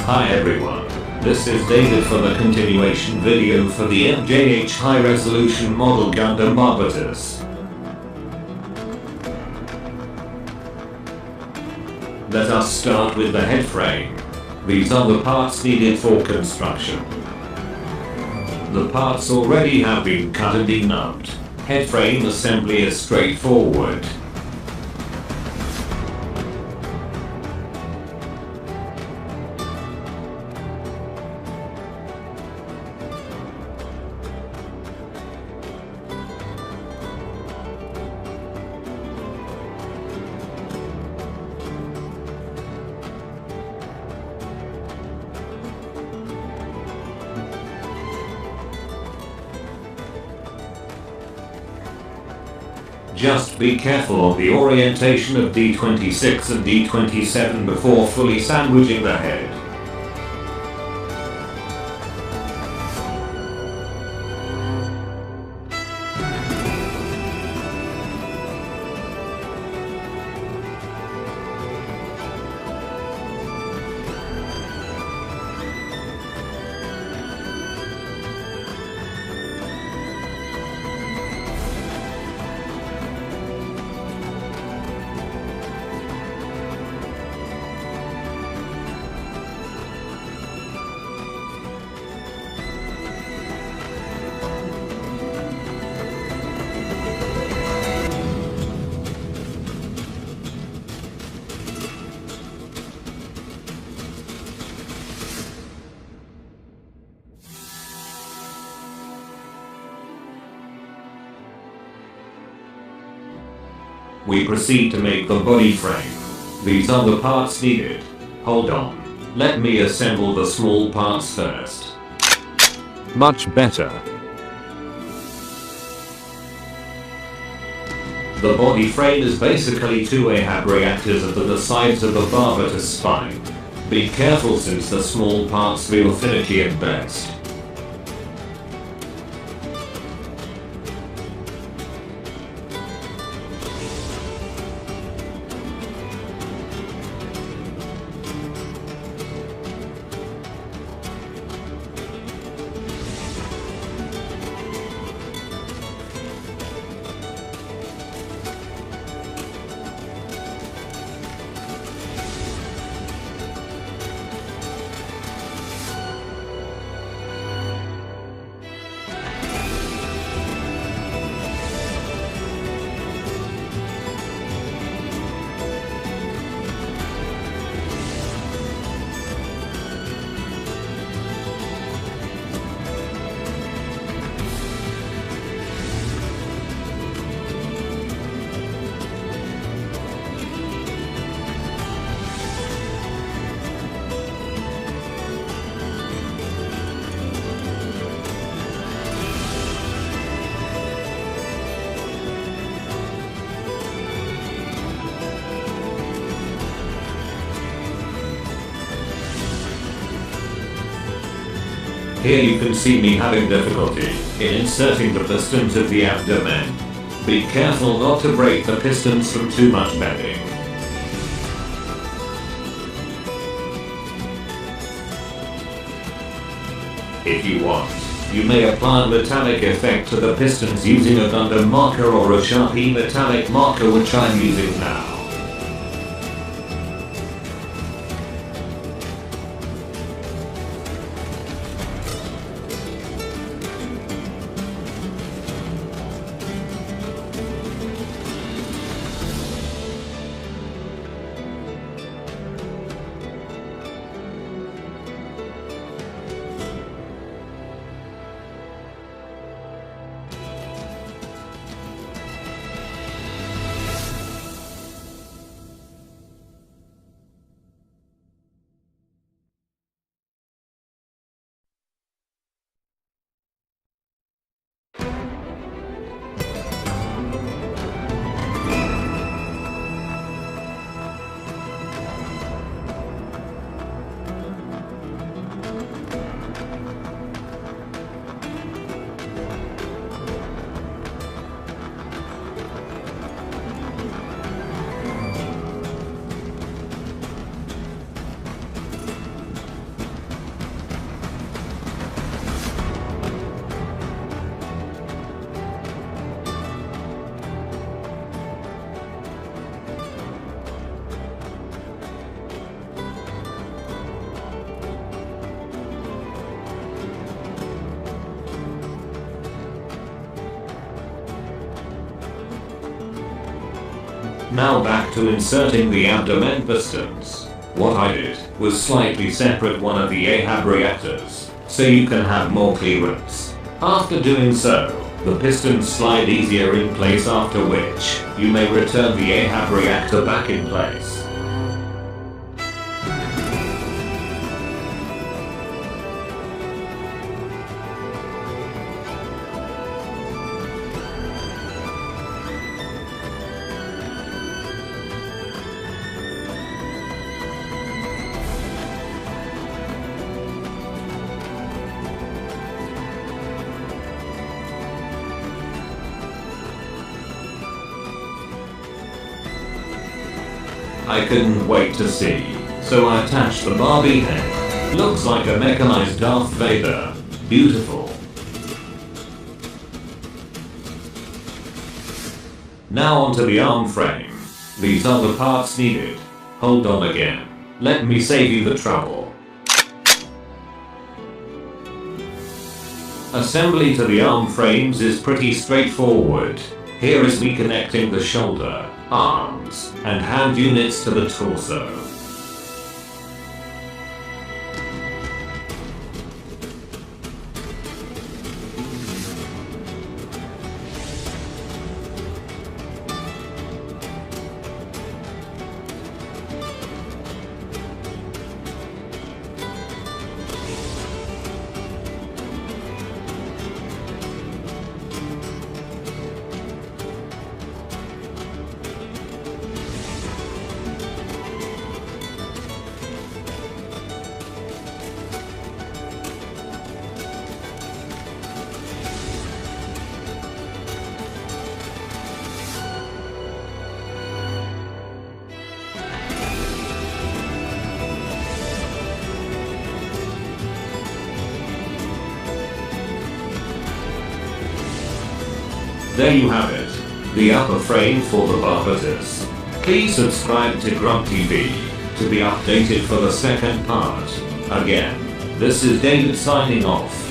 Hi everyone, this is David for the continuation video for the MJH High Resolution Model Gundam Barbatos. Let us start with the head frame. These are the parts needed for construction. The parts already have been cut and denubbed. Head frame assembly is straightforward. Just be careful of the orientation of D26 and D27 before fully sandwiching the head. We proceed to make the body frame. These are the parts needed. Hold on. Let me assemble the small parts first. Much better. The body frame is basically two AHAB reactors under the sides of the Barbatos spine. Be careful since the small parts feel finicky at best. Here you can see me having difficulty in inserting the pistons of the abdomen. Be careful not to break the pistons from too much bending. If you want, you may apply a metallic effect to the pistons using a Gundam marker or a Sharpie metallic marker, which I'm using now. Now back to inserting the abdomen pistons. What I did was slightly separate one of the AHAB reactors, so you can have more clearance. After doing so, the pistons slide easier in place, after which you may return the AHAB reactor back in place. I couldn't wait to see, so I attached the Barbie head. Looks like a mechanized Darth Vader. Beautiful. Now onto the arm frame. These are the parts needed. Hold on again. Let me save you the trouble. Assembly to the arm frames is pretty straightforward. Here is me connecting the shoulder, arms, and hand units to the torso. There you have it, the upper frame for the Barbatos. Please subscribe to Grub TV to be updated for the second part. Again, this is David signing off.